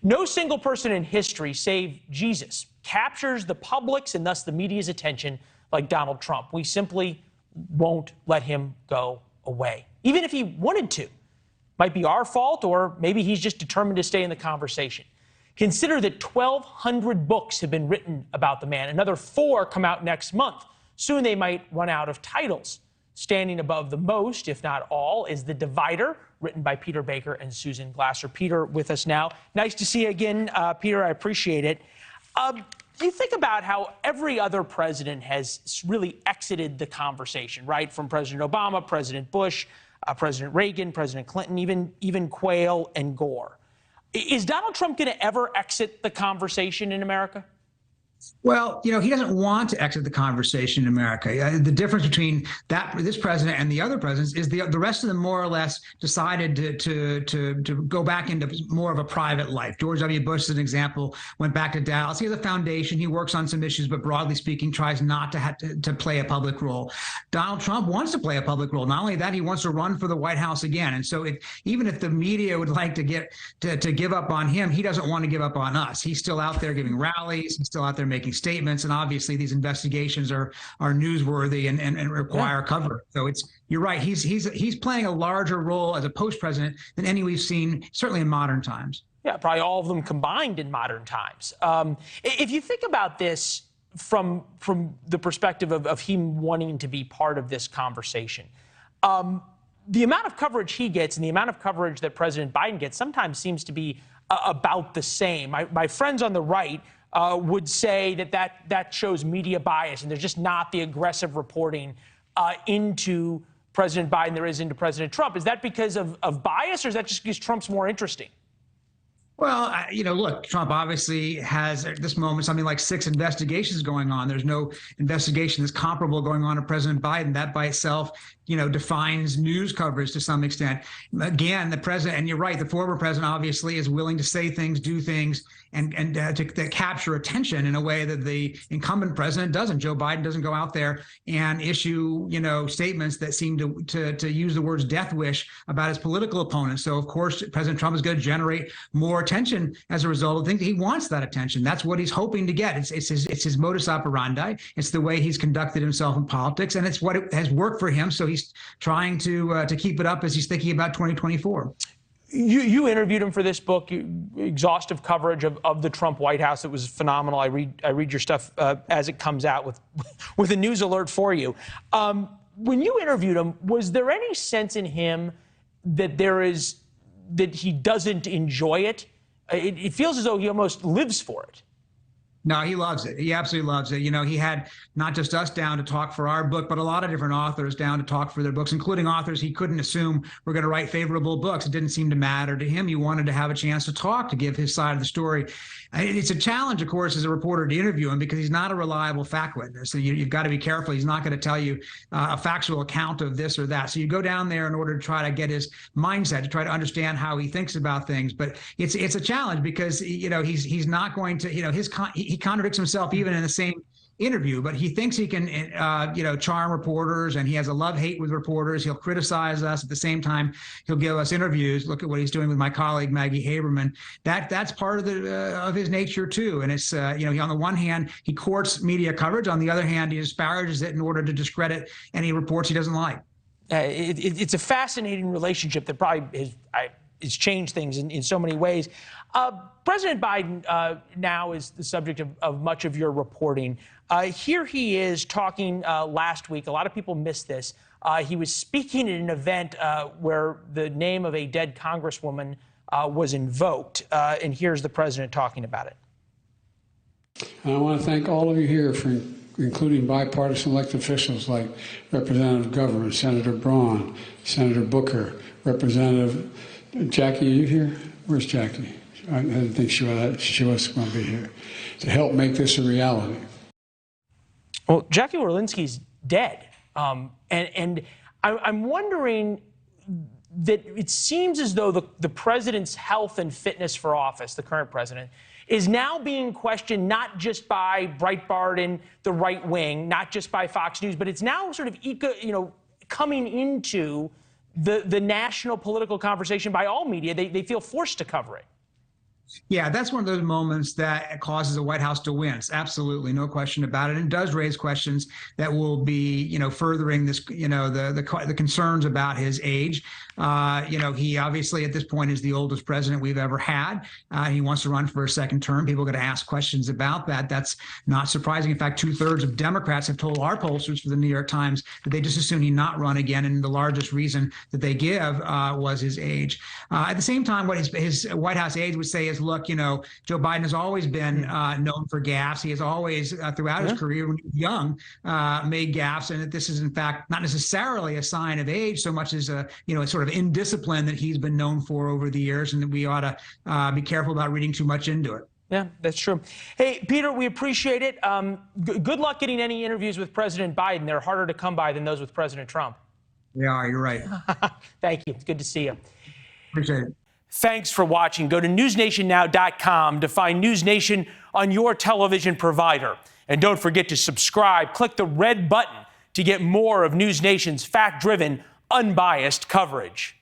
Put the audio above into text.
No single person in history, save Jesus, captures the public's and thus the media's attention like Donald Trump. We simply won't let him go away, even if he wanted to. Might be our fault, or maybe he's just determined to stay in the conversation. Consider that 1,200 books have been written about the man. Another 4 come out next month. Soon they might run out of titles. Standing above the most, if not all, is The Divider, written by Peter Baker and Susan Glasser. Peter with us now. Nice to see you again, Peter. I appreciate it. You think about how every other president has really exited the conversation, right? From President Obama, President Bush, President Reagan, President Clinton, even Quayle and Gore. Is Donald Trump going to ever exit the conversation in America? Well, he doesn't want to exit the conversation in America. The difference between this president and the other presidents is the rest of them more or less decided to go back into more of a private life. George W. Bush, as an example, went back to Dallas. He has a foundation. He works on some issues, but broadly speaking, tries not to have to play a public role. Donald Trump wants to play a public role. Not only that, he wants to run for the White House again. And so even if the media would like to give up on him, he doesn't want to give up on us. He's still out there giving rallies. He's still out there making statements, and obviously these investigations are newsworthy and require cover. So you're right. He's playing a larger role as a post-president than any we've seen, certainly in modern times. Yeah, probably all of them combined in modern times. If you think about this from the perspective of him wanting to be part of this conversation, the amount of coverage he gets and the amount of coverage that President Biden gets sometimes seems to be about the same. My friends on the right would say that shows media bias, and there's just not the aggressive reporting into President Biden there is into President Trump. Is that because of bias, or is that just because Trump's more interesting? Well, look, Trump obviously has at this moment something like 6 investigations going on. There's no investigation that's comparable going on to President Biden. That by itself, defines news coverage to some extent. Again, the president, and you're right, the former president obviously is willing to say things, do things, and to capture attention in a way that the incumbent president doesn't. Joe Biden doesn't go out there and issue, statements that seem to use the words death wish about his political opponents. So, of course, President Trump is going to generate more attention as a result of things. He wants that attention. That's what he's hoping to get. It's his modus operandi. It's the way he's conducted himself in politics, and it's what has worked for him. So he's trying to keep it up as he's thinking about 2024. You interviewed him for this book, exhaustive coverage of the Trump White House. It was phenomenal. I read your stuff as it comes out with a news alert for you. When you interviewed him, was there any sense in him that he doesn't enjoy it? It feels as though he almost lives for it. No, he loves it. He absolutely loves it. He had not just us down to talk for our book, but a lot of different authors down to talk for their books, including authors he couldn't assume were going to write favorable books. It didn't seem to matter to him. He wanted to have a chance to talk, to give his side of the story. It's a challenge, of course, as a reporter to interview him because he's not a reliable fact witness. So you've got to be careful. He's not going to tell you a factual account of this or that. So you go down there in order to try to get his mindset, to try to understand how he thinks about things. But it's a challenge because, he's not going to, he contradicts himself even in the same interview, but he thinks he can, charm reporters, and he has a love-hate with reporters. He'll criticize us. At the same time, he'll give us interviews. Look at what he's doing with my colleague, Maggie Haberman. That's part of his nature, too. And it's, on the one hand, he courts media coverage. On the other hand, he disparages it in order to discredit any reports he doesn't like. It's a fascinating relationship that probably has changed things in so many ways. President Biden now is the subject of much of your reporting. Here he is talking last week. A lot of people missed this. He was speaking at an event where the name of a dead congresswoman was invoked. And here's the president talking about it. And I want to thank all of you here for including bipartisan elected officials like Representative Governor, Senator Braun, Senator Booker, Representative Jackie. Are you here? Where's Jackie? I didn't think she was going to be here to help make this a reality. Well, Jackie Orlinski's dead. And I'm wondering that it seems as though the president's health and fitness for office, the current president, is now being questioned not just by Breitbart and the right wing, not just by Fox News, but it's now sort of coming into the national political conversation by all media. They feel forced to cover it. Yeah, that's one of those moments that causes the White House to wince. Absolutely, no question about it. And does raise questions that will be, furthering this, the concerns about his age. He obviously at this point is the oldest president we've ever had. He wants to run for a second term. People are going to ask questions about that. That's not surprising. In fact, 2/3 of Democrats have told our pollsters for the New York Times that they just assume he not run again. And the largest reason that they give was his age. At the same time, what his White House aides would say is, look, Joe Biden has always been known for gaffes. He has always, throughout his career, when he was young, made gaffes, and that this is, in fact, not necessarily a sign of age so much as a sort of indiscipline that he's been known for over the years, and that we ought to be careful about reading too much into it. Yeah, that's true. Hey, Peter, we appreciate it. Good luck getting any interviews with President Biden. They're harder to come by than those with President Trump. Yeah, you're right. Thank you. It's good to see you. Appreciate it. Thanks for watching. Go to newsnationnow.com to find NewsNation on your television provider. And don't forget to subscribe. Click the red button to get more of NewsNation's fact-driven, unbiased coverage.